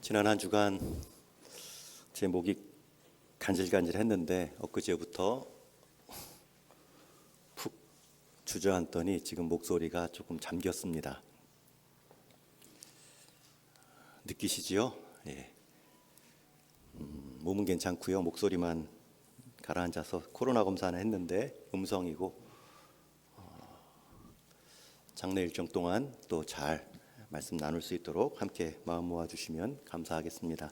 지난 한 주간 제 목이 간질간질했는데 엊그제부터 푹 주저앉더니 지금 목소리가 조금 잠겼습니다. 느끼시지요? 예. 몸은 괜찮고요. 목소리만 가라앉아서 코로나 검사는 했는데 음성이고 장례 일정 동안 또 잘 말씀 나눌 수 있도록 함께 마음 모아주시면 감사하겠습니다.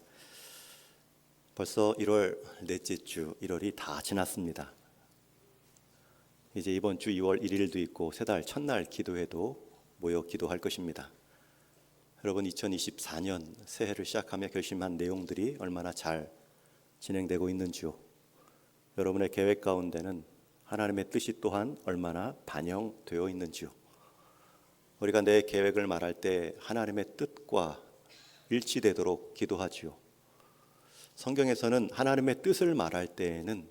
벌써 1월 넷째 주 1월이 다 지났습니다. 이제 이번 주 2월 1일도 있고 세 달 첫날 기도회도 모여 기도할 것입니다. 여러분 2024년 새해를 시작하며 결심한 내용들이 얼마나 잘 진행되고 있는지요. 여러분의 계획 가운데는 하나님의 뜻이 또한 얼마나 반영되어 있는지요. 우리가 내 계획을 말할 때 하나님의 뜻과 일치되도록 기도하지요. 성경에서는 하나님의 뜻을 말할 때에는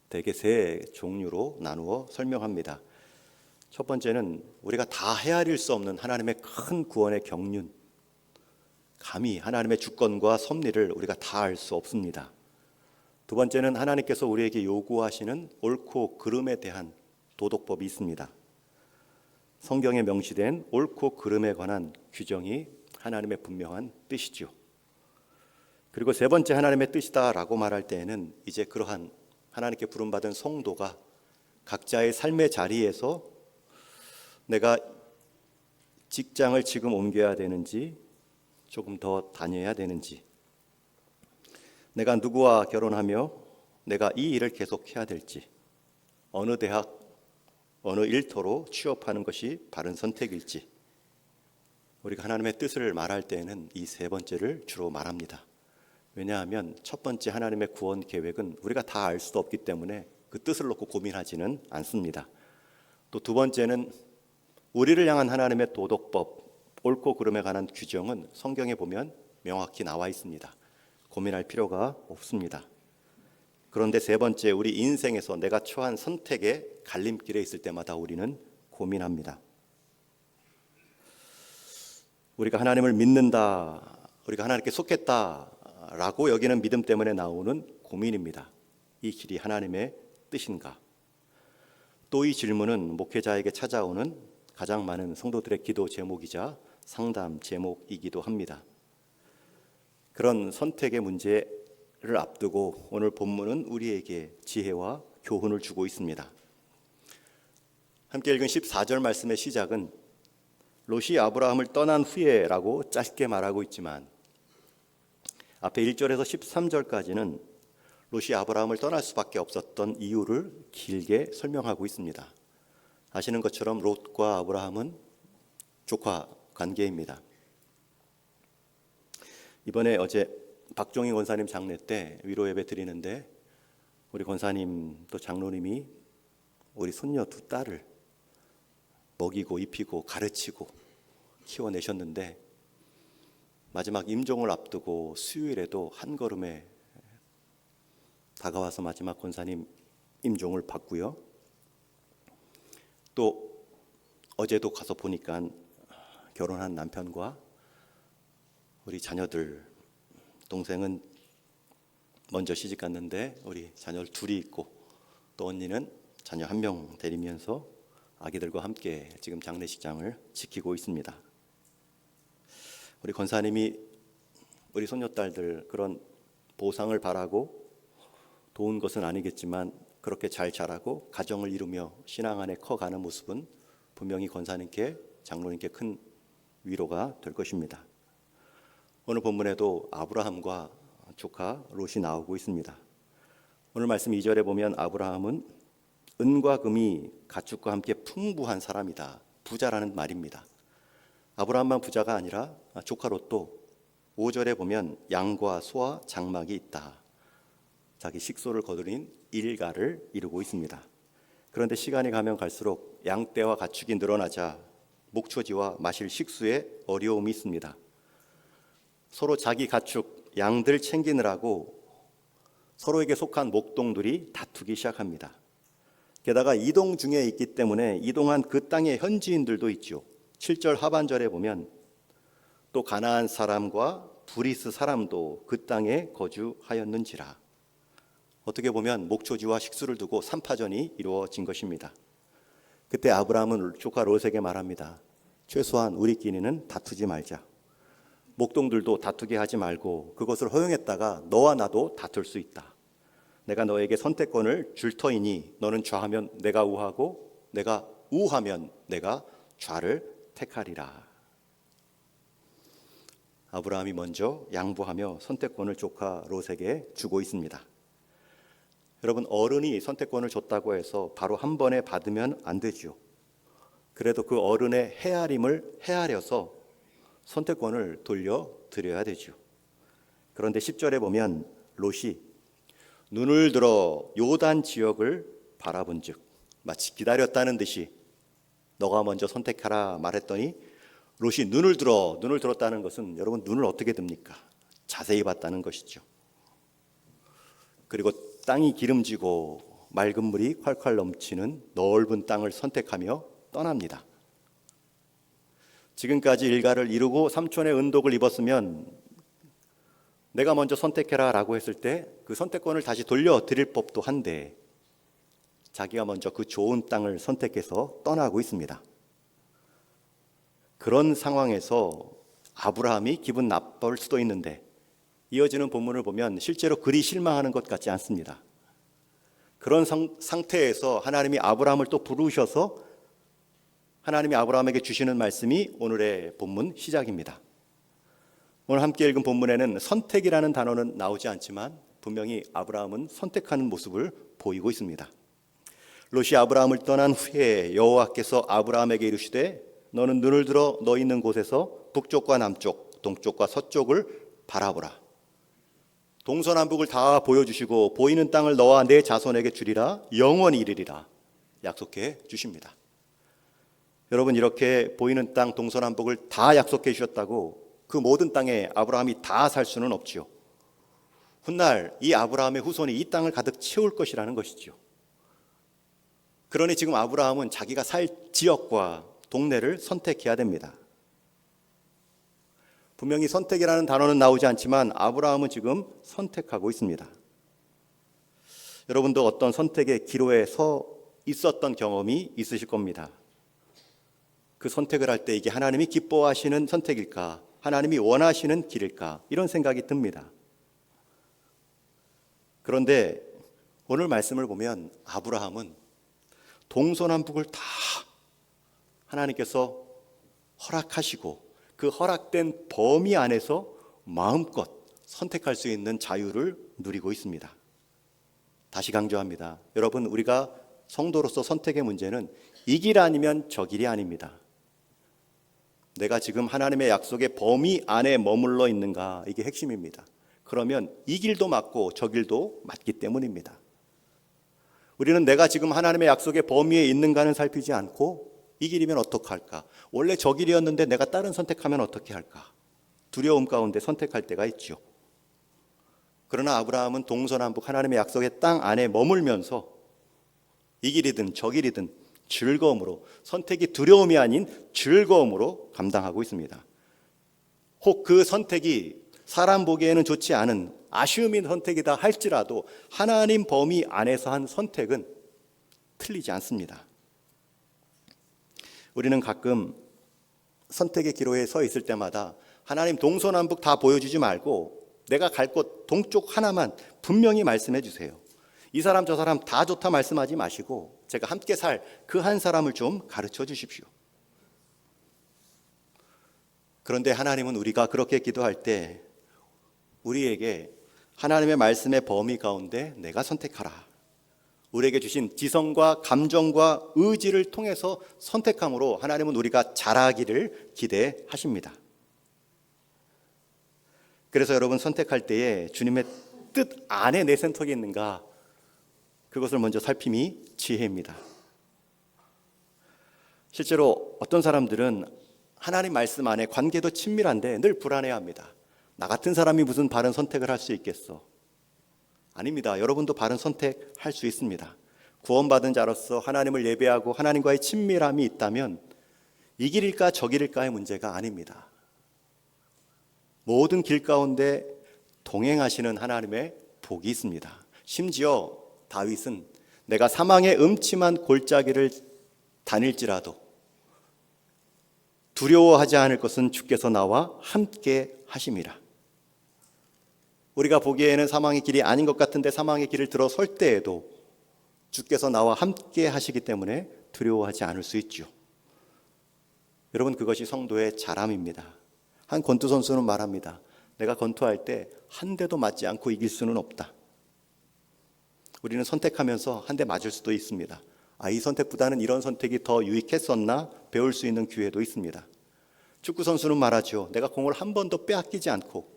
대개 세 종류로 나누어 설명합니다. 첫 번째는 우리가 다 헤아릴 수 없는 하나님의 큰 구원의 경륜, 감히 하나님의 주권과 섭리를 우리가 다 알 수 없습니다. 두 번째는 하나님께서 우리에게 요구하시는 옳고 그름에 대한 도덕법이 있습니다. 성경에 명시된 옳고 그름에 관한 규정이 하나님의 분명한 뜻이죠. 그리고 세 번째 하나님의 뜻이다라고 말할 때에는 이제 그러한 하나님께 부름받은 성도가 각자의 삶의 자리에서 내가 직장을 지금 옮겨야 되는지 조금 더 다녀야 되는지, 내가 누구와 결혼하며 내가 이 일을 계속해야 될지, 어느 대학 어느 일터로 취업하는 것이 바른 선택일지, 우리가 하나님의 뜻을 말할 때에는 이 세 번째를 주로 말합니다. 왜냐하면 첫 번째 하나님의 구원 계획은 우리가 다 알 수도 없기 때문에 그 뜻을 놓고 고민하지는 않습니다. 또 두 번째는 우리를 향한 하나님의 도덕법, 옳고 그름에 관한 규정은 성경에 보면 명확히 나와 있습니다. 고민할 필요가 없습니다. 그런데 세 번째, 우리 인생에서 내가 처한 선택의 갈림길에 있을 때마다 우리는 고민합니다. 우리가 하나님을 믿는다, 우리가 하나님께 속했다라고 여기는 믿음 때문에 나오는 고민입니다. 이 길이 하나님의 뜻인가? 또 이 질문은 목회자에게 찾아오는 가장 많은 성도들의 기도 제목이자 상담 제목이기도 합니다. 그런 선택의 문제를 앞두고 오늘 본문은 우리에게 지혜와 교훈을 주고 있습니다. 함께 읽은 14절 말씀의 시작은 롯이 아브라함을 떠난 후에라고 짧게 말하고 있지만 앞에 1절에서 13절까지는 롯이 아브라함을 떠날 수밖에 없었던 이유를 길게 설명하고 있습니다. 아시는 것처럼 롯과 아브라함은 조카 관계입니다. 이번에 어제 박종희 권사님 장례 때 위로 예배 드리는데 우리 권사님 또 장로님이 우리 손녀 두 딸을 먹이고 입히고 가르치고 키워내셨는데 마지막 임종을 앞두고 수요일에도 한 걸음에 다가와서 마지막 권사님 임종을 받고요. 또 어제도 가서 보니까 결혼한 남편과 우리 자녀들, 동생은 먼저 시집 갔는데 우리 자녀를 둘이 있고 또 언니는 자녀 한 명 데리면서 아기들과 함께 지금 장례식장을 지키고 있습니다. 우리 권사님이 우리 손녀딸들 그런 보상을 바라고 도운 것은 아니겠지만 그렇게 잘 자라고 가정을 이루며 신앙 안에 커가는 모습은 분명히 권사님께, 장로님께 큰 위로가 될 것입니다. 오늘 본문에도 아브라함과 조카 롯이 나오고 있습니다. 오늘 말씀 2절에 보면 아브라함은 은과 금이 가축과 함께 풍부한 사람이다, 부자라는 말입니다. 아브라함만 부자가 아니라 조카 롯도 5절에 보면 양과 소와 장막이 있다, 자기 식소를 거두린 일가를 이루고 있습니다. 그런데 시간이 가면 갈수록 양떼와 가축이 늘어나자 목초지와 마실 식수에 어려움이 있습니다. 서로 자기 가축, 양들 챙기느라고 서로에게 속한 목동들이 다투기 시작합니다. 게다가 이동 중에 있기 때문에 이동한 그 땅의 현지인들도 있죠. 7절 하반절에 보면 또 가나안 사람과 브리스 사람도 그 땅에 거주하였는지라. 어떻게 보면 목초지와 식수를 두고 삼파전이 이루어진 것입니다. 그때 아브라함은 조카 롯에게 말합니다. 최소한 우리끼리는 다투지 말자. 목동들도 다투게 하지 말고 그것을 허용했다가 너와 나도 다툴 수 있다. 내가 너에게 선택권을 줄 터이니 너는 좌하면 내가 우하고 내가 우하면 내가 좌를 택하리라. 아브라함이 먼저 양보하며 선택권을 조카 롯에게 주고 있습니다. 여러분, 어른이 선택권을 줬다고 해서 바로 한 번에 받으면 안 되죠. 그래도 그 어른의 헤아림을 헤아려서 선택권을 돌려드려야 되죠. 그런데 10절에 보면 롯이 눈을 들어 요단 지역을 바라본즉, 마치 기다렸다는 듯이 너가 먼저 선택하라 말했더니 롯이 눈을 들었다는 것은 여러분 눈을 어떻게 듭니까? 자세히 봤다는 것이죠. 그리고 땅이 기름지고 맑은 물이 콸콸 넘치는 넓은 땅을 선택하며 떠납니다. 지금까지 일가를 이루고 삼촌의 은독을 입었으면 내가 먼저 선택해라 라고 했을 때 그 선택권을 다시 돌려드릴 법도 한데 자기가 먼저 그 좋은 땅을 선택해서 떠나고 있습니다. 그런 상황에서 아브라함이 기분 나쁠 수도 있는데 이어지는 본문을 보면 실제로 그리 실망하는 것 같지 않습니다. 그런 상태에서 하나님이 아브라함을 또 부르셔서 하나님이 아브라함에게 주시는 말씀이 오늘의 본문 시작입니다. 오늘 함께 읽은 본문에는 선택이라는 단어는 나오지 않지만 분명히 아브라함은 선택하는 모습을 보이고 있습니다. 롯이 아브라함을 떠난 후에 여호와께서 아브라함에게 이르시되 너는 눈을 들어 너 있는 곳에서 북쪽과 남쪽, 동쪽과 서쪽을 바라보라. 동서남북을 다 보여주시고 보이는 땅을 너와 내 자손에게 주리라. 영원히 이르리라. 약속해 주십니다. 여러분, 이렇게 보이는 땅 동서남북을 다 약속해 주셨다고 그 모든 땅에 아브라함이 다 살 수는 없지요. 훗날 이 아브라함의 후손이 이 땅을 가득 채울 것이라는 것이죠. 그러니 지금 아브라함은 자기가 살 지역과 동네를 선택해야 됩니다. 분명히 선택이라는 단어는 나오지 않지만 아브라함은 지금 선택하고 있습니다. 여러분도 어떤 선택의 기로에 서 있었던 경험이 있으실 겁니다. 그 선택을 할 때 이게 하나님이 기뻐하시는 선택일까? 하나님이 원하시는 길일까? 이런 생각이 듭니다. 그런데 오늘 말씀을 보면 아브라함은 동서남북을 다 하나님께서 허락하시고 그 허락된 범위 안에서 마음껏 선택할 수 있는 자유를 누리고 있습니다. 다시 강조합니다. 여러분, 우리가 성도로서 선택의 문제는 이 길 아니면 저 길이 아닙니다. 내가 지금 하나님의 약속의 범위 안에 머물러 있는가, 이게 핵심입니다. 그러면 이 길도 맞고 저 길도 맞기 때문입니다. 우리는 내가 지금 하나님의 약속의 범위에 있는가는 살피지 않고 이 길이면 어떡할까? 원래 저 길이었는데 내가 다른 선택하면 어떻게 할까? 두려움 가운데 선택할 때가 있죠. 그러나 아브라함은 동서남북 하나님의 약속의 땅 안에 머물면서 이 길이든 저 길이든 즐거움으로, 선택이 두려움이 아닌 즐거움으로 감당하고 있습니다. 혹 그 선택이 사람 보기에는 좋지 않은 아쉬움인 선택이다 할지라도 하나님 범위 안에서 한 선택은 틀리지 않습니다. 우리는 가끔 선택의 기로에 서 있을 때마다 하나님 동서남북 다 보여주지 말고 내가 갈 곳 동쪽 하나만 분명히 말씀해 주세요. 이 사람 저 사람 다 좋다 말씀하지 마시고 제가 함께 살 그 한 사람을 좀 가르쳐 주십시오. 그런데 하나님은 우리가 그렇게 기도할 때 우리에게 하나님의 말씀의 범위 가운데 내가 선택하라. 우리에게 주신 지성과 감정과 의지를 통해서 선택함으로 하나님은 우리가 잘하기를 기대하십니다. 그래서 여러분, 선택할 때에 주님의 뜻 안에 내 선택이 있는가, 그것을 먼저 살핌이 지혜입니다. 실제로 어떤 사람들은 하나님 말씀 안에 관계도 친밀한데 늘 불안해합니다. 나 같은 사람이 무슨 바른 선택을 할 수 있겠어? 아닙니다. 여러분도 바른 선택할 수 있습니다. 구원받은 자로서 하나님을 예배하고 하나님과의 친밀함이 있다면 이 길일까 저 길일까의 문제가 아닙니다. 모든 길 가운데 동행하시는 하나님의 복이 있습니다. 심지어 다윗은 내가 사망의 음침한 골짜기를 다닐지라도 두려워하지 않을 것은 주께서 나와 함께 하심이라. 우리가 보기에는 사망의 길이 아닌 것 같은데 사망의 길을 들어설 때에도 주께서 나와 함께 하시기 때문에 두려워하지 않을 수 있죠. 여러분, 그것이 성도의 자람입니다. 한 권투 선수는 말합니다. 내가 권투할 때 한 대도 맞지 않고 이길 수는 없다. 우리는 선택하면서 한 대 맞을 수도 있습니다. 이 선택보다는 이런 선택이 더 유익했었나 배울 수 있는 기회도 있습니다. 축구 선수는 말하죠. 내가 공을 한 번도 빼앗기지 않고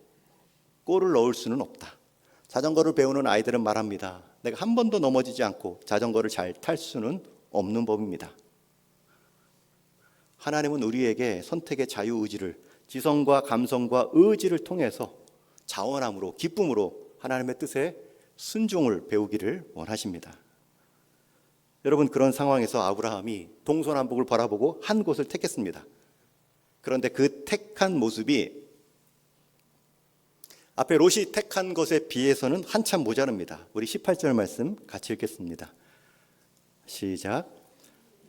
골을 넣을 수는 없다. 자전거를 배우는 아이들은 말합니다. 내가 한 번도 넘어지지 않고 자전거를 잘 탈 수는 없는 법입니다. 하나님은 우리에게 선택의 자유의지를, 지성과 감성과 의지를 통해서 자원함으로, 기쁨으로 하나님의 뜻에 순종을 배우기를 원하십니다. 여러분, 그런 상황에서 아브라함이 동서남북을 바라보고 한 곳을 택했습니다. 그런데 그 택한 모습이 앞에 롯이 택한 것에 비해서는 한참 모자릅니다. 우리 18절 말씀 같이 읽겠습니다. 시작.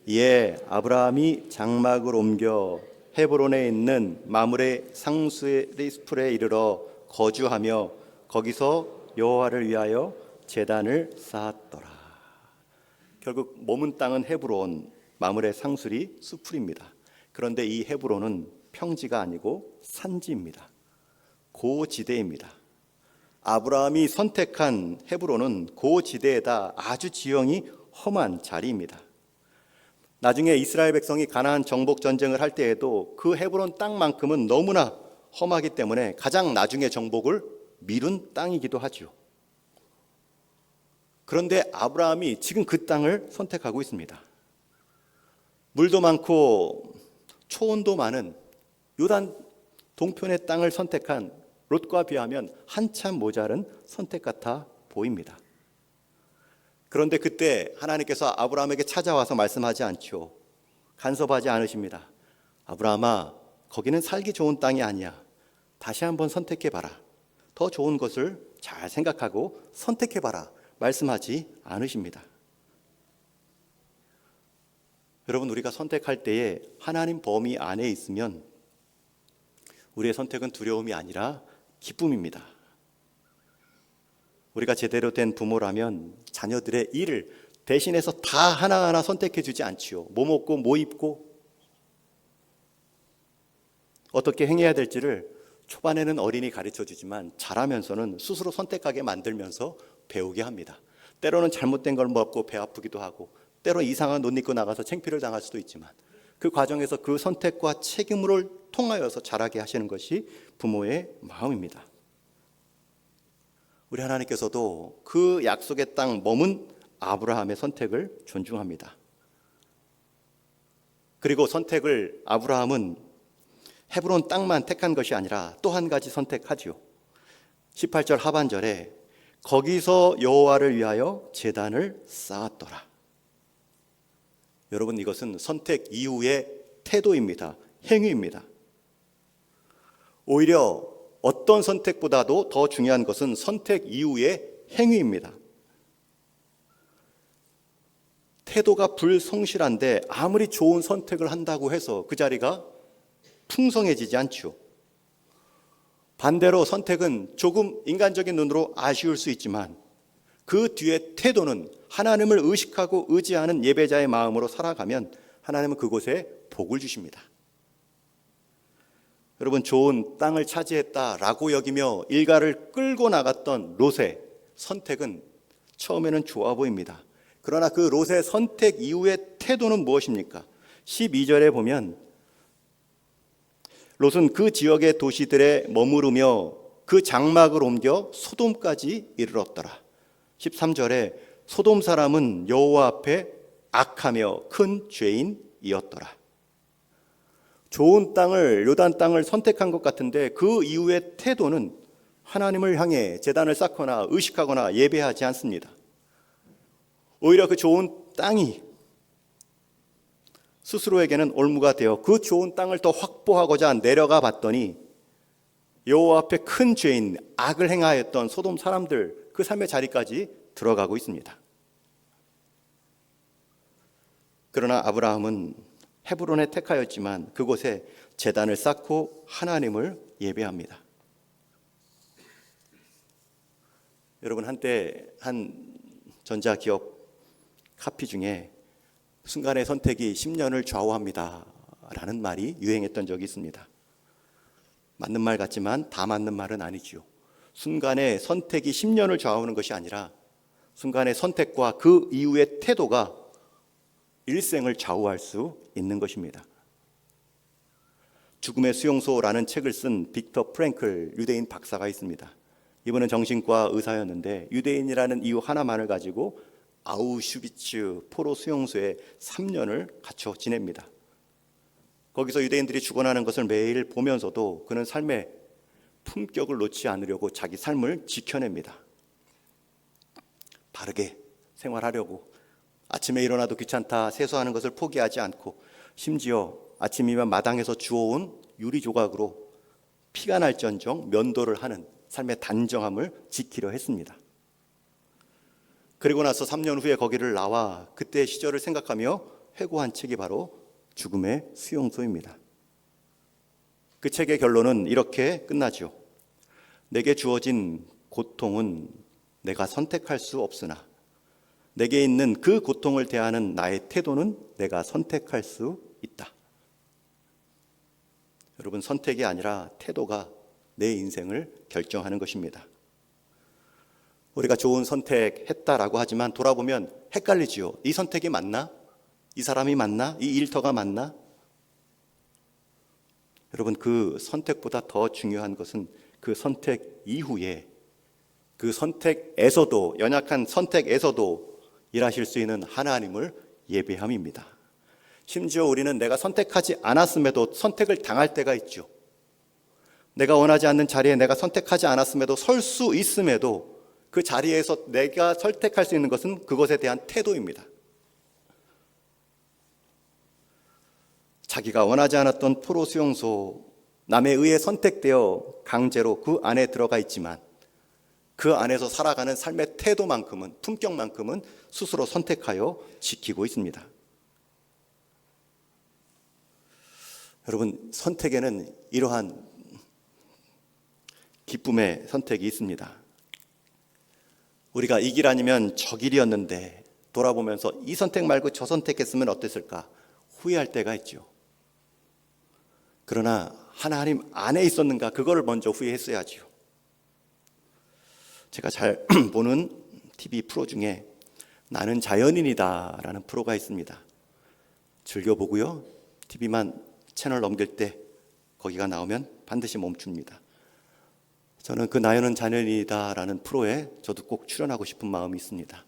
이에 아브라함이 장막을 옮겨 헤브론에 있는 마므레 상수의 숲에 이르러 거주하며 거기서 여호와를 위하여 제단을 쌓았더라. 결국 머문 땅은 헤브론, 마므레 상수리 수풀입니다. 그런데 이 헤브론은 평지가 아니고 산지입니다. 고지대입니다. 아브라함이 선택한 헤브론은 고지대에다 아주 지형이 험한 자리입니다. 나중에 이스라엘 백성이 가나안 정복 전쟁을 할 때에도 그 헤브론 땅만큼은 너무나 험하기 때문에 가장 나중에 정복을 미룬 땅이기도 하죠. 그런데 아브라함이 지금 그 땅을 선택하고 있습니다. 물도 많고 초원도 많은 요단 동편의 땅을 선택한 롯과 비하면 한참 모자른 선택 같아 보입니다. 그런데 그때 하나님께서 아브라함에게 찾아와서 말씀하지 않죠. 간섭하지 않으십니다. 아브라함아, 거기는 살기 좋은 땅이 아니야. 다시 한번 선택해봐라. 더 좋은 것을 잘 생각하고 선택해봐라. 말씀하지 않으십니다. 여러분, 우리가 선택할 때에 하나님 범위 안에 있으면 우리의 선택은 두려움이 아니라 기쁨입니다. 우리가 제대로 된 부모라면 자녀들의 일을 대신해서 다 하나하나 선택해 주지 않지요. 뭐 먹고 뭐 입고 어떻게 행해야 될지를 초반에는 어린이 가르쳐 주지만 자라면서는 스스로 선택하게 만들면서 배우게 합니다. 때로는 잘못된 걸 먹고 배 아프기도 하고, 때로 이상한 옷 입고 나가서 창피를 당할 수도 있지만 그 과정에서 그 선택과 책임을 통하여서 자라게 하시는 것이 부모의 마음입니다. 우리 하나님께서도 그 약속의 땅 머문 아브라함의 선택을 존중합니다. 그리고 선택을 아브라함은 헤브론 땅만 택한 것이 아니라 또 한 가지 선택하지요. 18절 하반절에 거기서 여호와를 위하여 제단을 쌓았더라. 여러분, 이것은 선택 이후의 태도입니다. 행위입니다. 오히려 어떤 선택보다도 더 중요한 것은 선택 이후의 행위입니다. 태도가 불성실한데 아무리 좋은 선택을 한다고 해서 그 자리가 풍성해지지 않죠. 반대로 선택은 조금 인간적인 눈으로 아쉬울 수 있지만 그 뒤에 태도는 하나님을 의식하고 의지하는 예배자의 마음으로 살아가면 하나님은 그곳에 복을 주십니다. 여러분, 좋은 땅을 차지했다라고 여기며 일가를 끌고 나갔던 롯의 선택은 처음에는 좋아 보입니다. 그러나 그 롯의 선택 이후의 태도는 무엇입니까? 12절에 보면 롯은 그 지역의 도시들에 머무르며 그 장막을 옮겨 소돔까지 이르렀더라. 13절에 소돔 사람은 여호와 앞에 악하며 큰 죄인이었더라. 좋은 땅을, 요단 땅을 선택한 것 같은데 그 이후의 태도는 하나님을 향해 제단을 쌓거나 의식하거나 예배하지 않습니다. 오히려 그 좋은 땅이 스스로에게는 올무가 되어 그 좋은 땅을 더 확보하고자 내려가 봤더니 여호와 앞에 큰 죄인, 악을 행하였던 소돔 사람들, 그 삶의 자리까지 들어가고 있습니다. 그러나 아브라함은 헤브론에 택하였지만 그곳에 제단을 쌓고 하나님을 예배합니다. 여러분, 한때 한 전자기업 카피 중에 순간의 선택이 10년을 좌우합니다 라는 말이 유행했던 적이 있습니다. 맞는 말 같지만 다 맞는 말은 아니지요. 순간의 선택이 10년을 좌우하는 것이 아니라 순간의 선택과 그 이후의 태도가 일생을 좌우할 수 있는 것입니다. 죽음의 수용소라는 책을 쓴 빅터 프랭클 유대인 박사가 있습니다. 이분은 정신과 의사였는데 유대인이라는 이유 하나만을 가지고 아우슈비츠 포로 수용소에 3년을 갇혀 지냅니다. 거기서 유대인들이 죽어나는 것을 매일 보면서도 그는 삶의 품격을 놓지 않으려고 자기 삶을 지켜냅니다. 바르게 생활하려고 아침에 일어나도 귀찮다 세수하는 것을 포기하지 않고 심지어 아침이면 마당에서 주워온 유리 조각으로 피가 날지언정 면도를 하는 삶의 단정함을 지키려 했습니다. 그리고 나서 3년 후에 거기를 나와 그때의 시절을 생각하며 회고한 책이 바로 죽음의 수용소입니다. 그 책의 결론은 이렇게 끝나죠. 내게 주어진 고통은 내가 선택할 수 없으나 내게 있는 그 고통을 대하는 나의 태도는 내가 선택할 수 있다. 여러분, 선택이 아니라 태도가 내 인생을 결정하는 것입니다. 우리가 좋은 선택했다라고 하지만 돌아보면 헷갈리지요. 이 선택이 맞나? 이 사람이 맞나? 이 일터가 맞나? 여러분, 그 선택보다 더 중요한 것은 그 선택 이후에 그 선택에서도, 연약한 선택에서도 일하실 수 있는 하나님을 예배함입니다. 심지어 우리는 내가 선택하지 않았음에도 선택을 당할 때가 있죠. 내가 원하지 않는 자리에 내가 선택하지 않았음에도 설 수 있음에도 그 자리에서 내가 선택할 수 있는 것은 그것에 대한 태도입니다. 자기가 원하지 않았던 포로 수용소, 남에 의해 선택되어 강제로 그 안에 들어가 있지만 그 안에서 살아가는 삶의 태도만큼은, 품격만큼은 스스로 선택하여 지키고 있습니다. 여러분, 선택에는 이러한 기쁨의 선택이 있습니다. 우리가 이 길 아니면 저 길이었는데 돌아보면서 이 선택 말고 저 선택했으면 어땠을까 후회할 때가 있죠. 그러나 하나님 안에 있었는가, 그거를 먼저 후회했어야지요. 제가 잘 보는 TV 프로 중에 나는 자연인이다 라는 프로가 있습니다. 즐겨보고요, TV만 채널 넘길 때 거기가 나오면 반드시 멈춥니다. 저는 그 나는 자연인이다 라는 프로에 저도 꼭 출연하고 싶은 마음이 있습니다.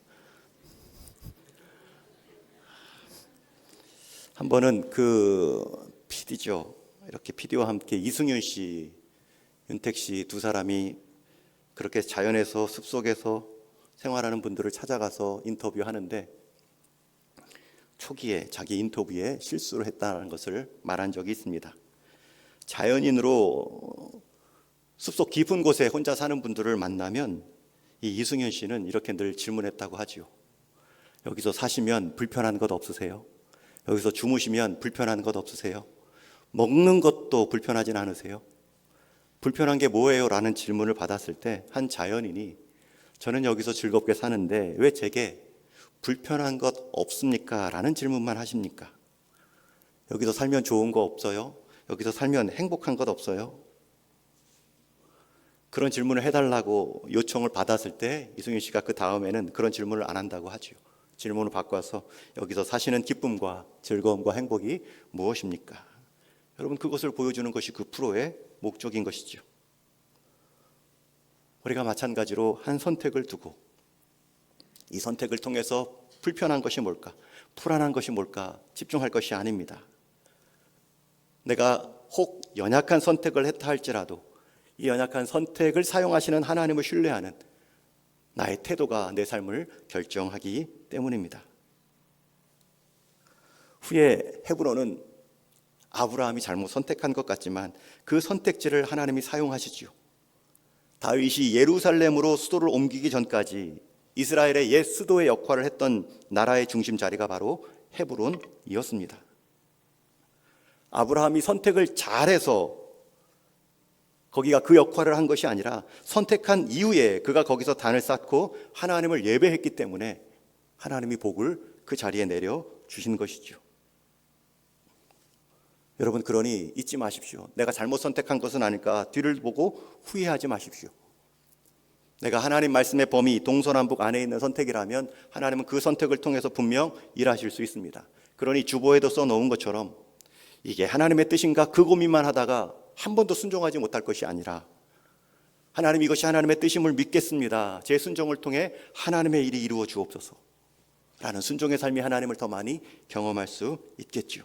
한 번은 그 PD죠. 이렇게 PD와 함께 이승윤 씨, 윤택 씨 두 사람이 그렇게 자연에서 숲속에서 생활하는 분들을 찾아가서 인터뷰하는데 초기에 자기 인터뷰에 실수를 했다는 것을 말한 적이 있습니다. 자연인으로 숲속 깊은 곳에 혼자 사는 분들을 만나면 이 이승윤 씨는 이렇게 늘 질문했다고 하지요. 여기서 사시면 불편한 것 없으세요? 여기서 주무시면 불편한 것 없으세요? 먹는 것도 불편하진 않으세요? 불편한 게 뭐예요? 라는 질문을 받았을 때 한 자연인이 저는 여기서 즐겁게 사는데 왜 제게 불편한 것 없습니까? 라는 질문만 하십니까? 여기서 살면 좋은 거 없어요? 여기서 살면 행복한 것 없어요? 그런 질문을 해달라고 요청을 받았을 때 이승윤 씨가 그 다음에는 그런 질문을 안 한다고 하죠. 질문을 바꿔서 여기서 사시는 기쁨과 즐거움과 행복이 무엇입니까? 여러분, 그것을 보여주는 것이 그 프로의 목적인 것이죠. 우리가 마찬가지로 한 선택을 두고 이 선택을 통해서 불편한 것이 뭘까? 불안한 것이 뭘까? 집중할 것이 아닙니다. 내가 혹 연약한 선택을 했다 할지라도 이 연약한 선택을 사용하시는 하나님을 신뢰하는 나의 태도가 내 삶을 결정하기 때문입니다. 후에 헤브론은 아브라함이 잘못 선택한 것 같지만 그 선택지를 하나님이 사용하시지요. 다윗이 예루살렘으로 수도를 옮기기 전까지 이스라엘의 옛 수도의 역할을 했던 나라의 중심 자리가 바로 헤브론이었습니다. 아브라함이 선택을 잘해서 거기가 그 역할을 한 것이 아니라 선택한 이후에 그가 거기서 단을 쌓고 하나님을 예배했기 때문에 하나님이 복을 그 자리에 내려 주신 것이죠. 여러분, 그러니 잊지 마십시오. 내가 잘못 선택한 것은 아닐까 뒤를 보고 후회하지 마십시오. 내가 하나님 말씀의 범위 동서남북 안에 있는 선택이라면 하나님은 그 선택을 통해서 분명 일하실 수 있습니다. 그러니 주보에도 써놓은 것처럼 이게 하나님의 뜻인가 그 고민만 하다가 한 번도 순종하지 못할 것이 아니라 하나님, 이것이 하나님의 뜻임을 믿겠습니다. 제 순종을 통해 하나님의 일이 이루어 주옵소서 라는 순종의 삶이 하나님을 더 많이 경험할 수 있겠지요.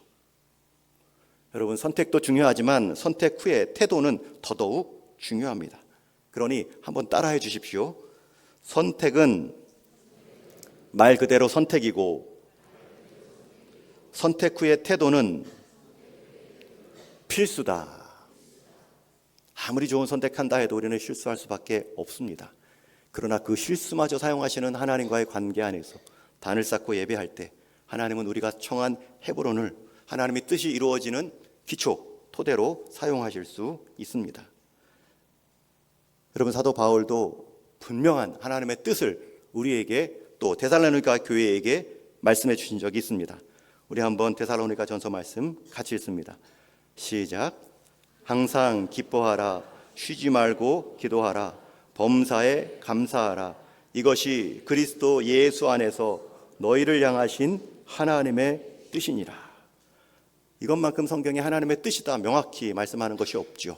여러분, 선택도 중요하지만 선택 후에 태도는 더더욱 중요합니다. 그러니 한번 따라해 주십시오. 선택은 말 그대로 선택이고 선택 후의 태도는 필수다. 아무리 좋은 선택한다 해도 우리는 실수할 수밖에 없습니다. 그러나 그 실수마저 사용하시는 하나님과의 관계 안에서 단을 쌓고 예배할 때 하나님은 우리가 청한 헤브론을 하나님의 뜻이 이루어지는 기초, 토대로 사용하실 수 있습니다. 여러분, 사도 바울도 분명한 하나님의 뜻을 우리에게 또 데살로니가 교회에게 말씀해 주신 적이 있습니다. 우리 한번 데살로니가 전서 말씀 같이 읽습니다. 시작. 항상 기뻐하라, 쉬지 말고 기도하라, 범사에 감사하라. 이것이 그리스도 예수 안에서 너희를 향하신 하나님의 뜻이니라. 이것만큼 성경에 하나님의 뜻이다 명확히 말씀하는 것이 없죠.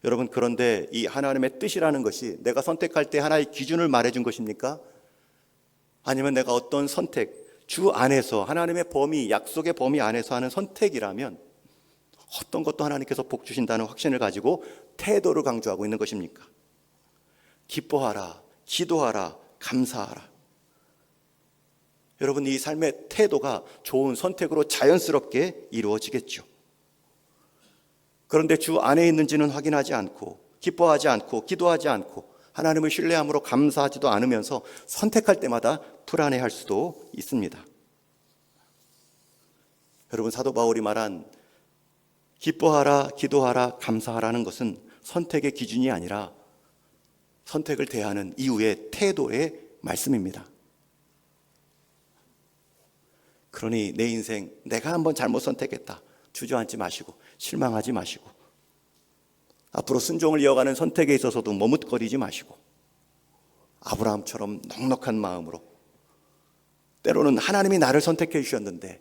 여러분, 그런데 이 하나님의 뜻이라는 것이 내가 선택할 때 하나의 기준을 말해준 것입니까? 아니면 내가 어떤 선택, 주 안에서 하나님의 범위, 약속의 범위 안에서 하는 선택이라면 어떤 것도 하나님께서 복 주신다는 확신을 가지고 태도를 강조하고 있는 것입니까? 기뻐하라, 기도하라, 감사하라. 여러분, 이 삶의 태도가 좋은 선택으로 자연스럽게 이루어지겠죠. 그런데 주 안에 있는지는 확인하지 않고 기뻐하지 않고 기도하지 않고 하나님을 신뢰함으로 감사하지도 않으면서 선택할 때마다 불안해할 수도 있습니다. 여러분, 사도 바울이 말한 기뻐하라, 기도하라, 감사하라는 것은 선택의 기준이 아니라 선택을 대하는 이후의 태도의 말씀입니다. 그러니 내 인생 내가 한번 잘못 선택했다 주저앉지 마시고 실망하지 마시고 앞으로 순종을 이어가는 선택에 있어서도 머뭇거리지 마시고 아브라함처럼 넉넉한 마음으로, 때로는 하나님이 나를 선택해 주셨는데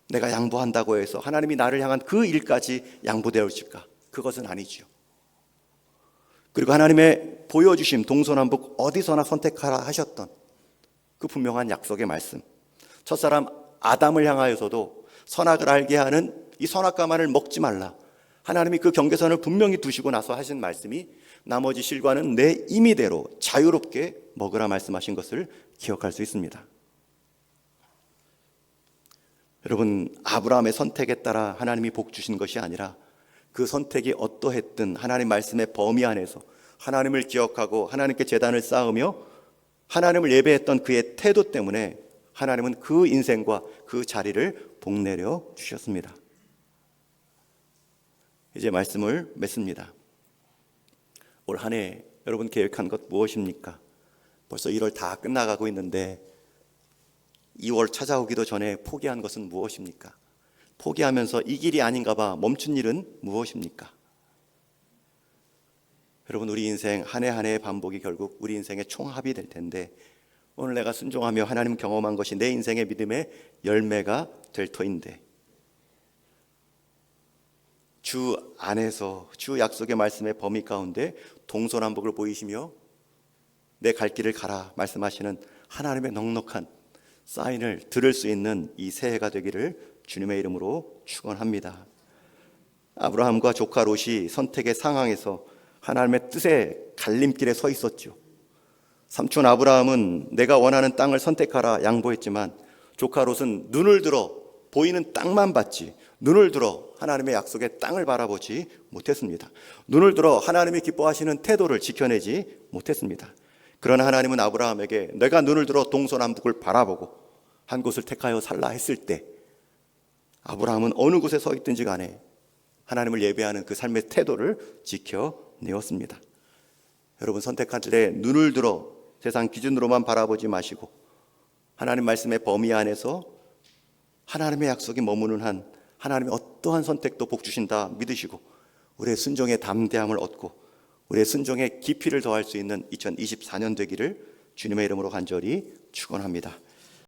내가 양보한다고 해서 하나님이 나를 향한 그 일까지 양보되었을까? 그것은 아니지요. 그리고 하나님의 보여주심 동서남북 어디서나 선택하라 하셨던 그 분명한 약속의 말씀, 첫사람 아담을 향하여서도 선악을 알게 하는 이 선악과만을 먹지 말라, 하나님이 그 경계선을 분명히 두시고 나서 하신 말씀이 나머지 실과는 내 임의대로 자유롭게 먹으라 말씀하신 것을 기억할 수 있습니다. 여러분, 아브라함의 선택에 따라 하나님이 복 주신 것이 아니라 그 선택이 어떠했든 하나님 말씀의 범위 안에서 하나님을 기억하고 하나님께 제단을 쌓으며 하나님을 예배했던 그의 태도 때문에 하나님은 그 인생과 그 자리를 복내려 주셨습니다. 이제 말씀을 맺습니다. 올 한 해 여러분 계획한 것 무엇입니까? 벌써 1월 다 끝나가고 있는데 2월 찾아오기도 전에 포기한 것은 무엇입니까? 포기하면서 이 길이 아닌가 봐 멈춘 일은 무엇입니까? 여러분, 우리 인생 한 해 한 해의 반복이 결국 우리 인생의 총합이 될 텐데 오늘 내가 순종하며 하나님 경험한 것이 내 인생의 믿음의 열매가 될 터인데 주 안에서 주 약속의 말씀의 범위 가운데 동서남북을 보이시며 내 갈 길을 가라 말씀하시는 하나님의 넉넉한 사인을 들을 수 있는 이 새해가 되기를 주님의 이름으로 축원합니다. 아브라함과 조카 롯이 선택의 상황에서 하나님의 뜻의 갈림길에 서 있었죠. 삼촌 아브라함은 내가 원하는 땅을 선택하라 양보했지만 조카 롯은 눈을 들어 보이는 땅만 봤지 눈을 들어 하나님의 약속의 땅을 바라보지 못했습니다. 눈을 들어 하나님이 기뻐하시는 태도를 지켜내지 못했습니다. 그러나 하나님은 아브라함에게 내가 눈을 들어 동서남북을 바라보고 한 곳을 택하여 살라 했을 때 아브라함은 어느 곳에 서 있든지 간에 하나님을 예배하는 그 삶의 태도를 지켜내었습니다. 여러분, 선택할 때 눈을 들어 세상 기준으로만 바라보지 마시고 하나님 말씀의 범위 안에서 하나님의 약속이 머무는 한 하나님의 어떠한 선택도 복 주신다 믿으시고 우리의 순종의 담대함을 얻고 우리의 순종의 깊이를 더할 수 있는 2024년 되기를 주님의 이름으로 간절히 축원합니다.